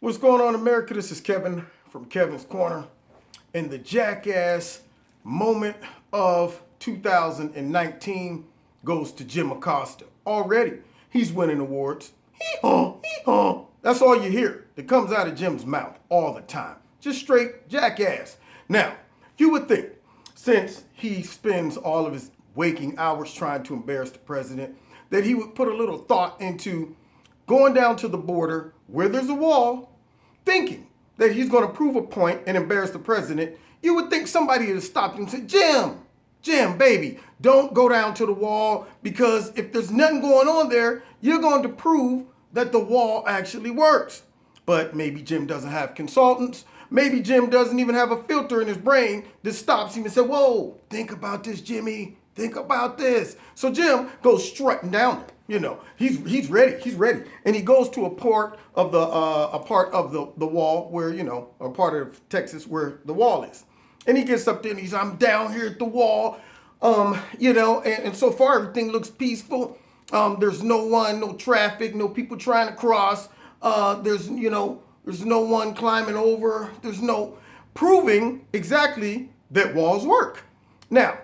What's going on, America? This is Kevin from Kevin's Corner. And the jackass moment of 2019 goes to Jim Acosta. Already, he's winning awards. Hee-haw, hee-haw. That's all you hear that comes out of Jim's mouth all the time. Just straight jackass. Now, you would think, since he spends all of his waking hours trying to embarrass the president, that he would put a little thought into going down to the border where there's a wall, thinking that he's going to prove a point and embarrass the president. You would think somebody would have stopped him and said, Jim, baby, don't go down to the wall, because if there's nothing going on there, you're going to prove that the wall actually works. But maybe Jim doesn't have consultants. Maybe Jim doesn't even have a filter in his brain that stops him and says, whoa, think about this, Jimmy. Think about this. So Jim goes strutting down there. You know, he's ready. He's ready. And he goes to a part of the wall where, you know, a part of Texas where the wall is. And he gets up there and he's, I'm down here at the wall. You know, and so far everything looks peaceful. There's no traffic, no people trying to cross. There's no one climbing over. There's no proving exactly that walls work. Now,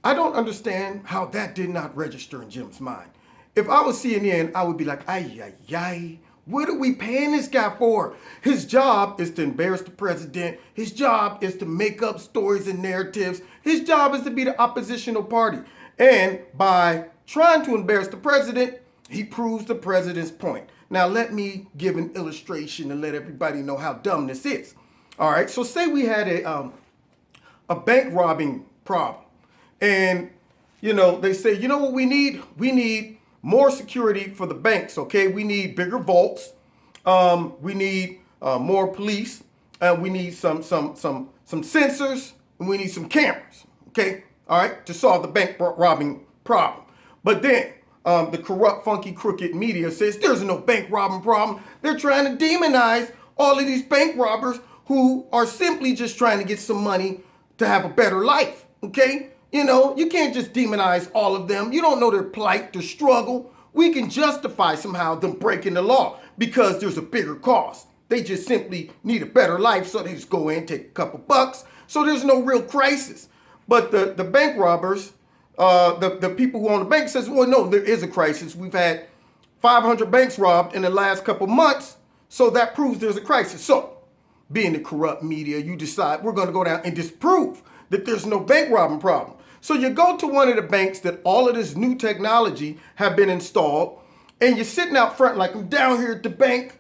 I don't understand how that did not register in Jim's mind. If I was CNN, I would be like, ay, what are we paying this guy for? His job is to embarrass the president. His job is to make up stories and narratives. His job is to be the oppositional party. And by trying to embarrass the president, he proves the president's point. Now, let me give an illustration and let everybody know how dumb this is. All right, so say we had a bank robbing problem. And, you know, they say, you know what we need? We need more security for the banks, okay? We need bigger vaults. We need more police. We need some sensors. And we need some cameras, okay? All right, to solve the bank robbing problem. But then the corrupt, funky, crooked media says there's no bank robbing problem. They're trying to demonize all of these bank robbers who are simply just trying to get some money to have a better life, okay? You know, you can't just demonize all of them. You don't know their plight, their struggle. We can justify somehow them breaking the law because there's a bigger cost. They just simply need a better life, so they just go in, take a couple bucks. So there's no real crisis. But the bank robbers, the people who own the bank says, well, no, there is a crisis. We've had 500 banks robbed in the last couple months, so that proves there's a crisis. So, being the corrupt media, you decide we're going to go down and disprove that there's no bank robbing problem. So you go to one of the banks that all of this new technology have been installed, and you're sitting out front like, I'm down here at the bank.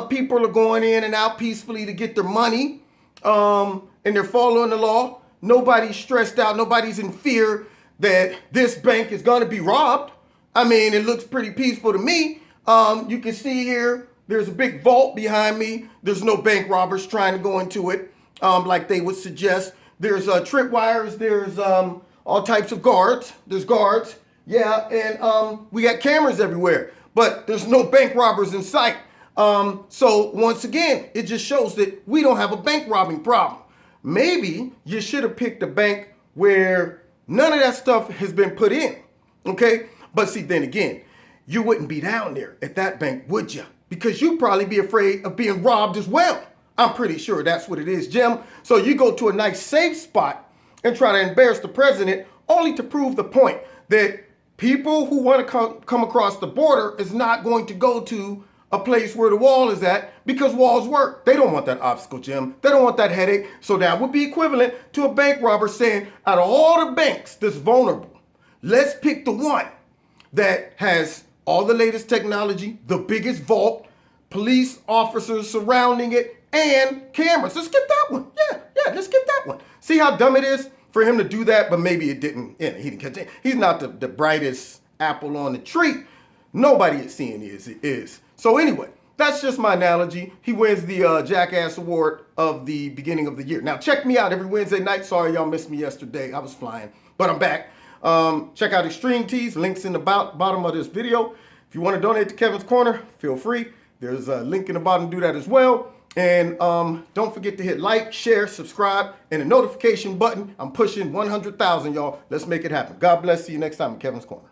People are going in and out peacefully to get their money, and they're following the law. Nobody's stressed out. Nobody's in fear that this bank is going to be robbed. I mean, it looks pretty peaceful to me. You can see here, there's a big vault behind me. There's no bank robbers trying to go into it like they would suggest. There's tripwires. There's all types of guards. There's guards. Yeah, and we got cameras everywhere. But there's no bank robbers in sight. So once again, it just shows that we don't have a bank robbing problem. Maybe you should have picked a bank where none of that stuff has been put in. Okay? But see, then again, you wouldn't be down there at that bank, would you? Because you'd probably be afraid of being robbed as well. I'm pretty sure that's what it is, Jim. So you go to a nice safe spot and try to embarrass the president only to prove the point that people who want to come across the border is not going to go to a place where the wall is at because walls work. They don't want that obstacle, Jim. They don't want that headache. So that would be equivalent to a bank robber saying, out of all the banks that's vulnerable, let's pick the one that has all the latest technology, the biggest vault, police officers surrounding it, and cameras. Let's get that one. Yeah, let's get that one. See how dumb it is for him to do that, but maybe it didn't, he didn't catch it. He's not the brightest apple on the tree. Nobody at CNN is. So anyway, that's just my analogy. He wins the Jackass Award of the beginning of the year. Now check me out every Wednesday night. Sorry y'all missed me yesterday. I was flying, but I'm back. Check out Extreme Tees. Links in the bottom of this video. If you want to donate to Kevin's Corner, feel free. There's a link in the bottom to do that as well. And don't forget to hit like, share, subscribe, and the notification button. I'm pushing 100,000, y'all. Let's make it happen. God bless. See you next time in Kevin's Corner.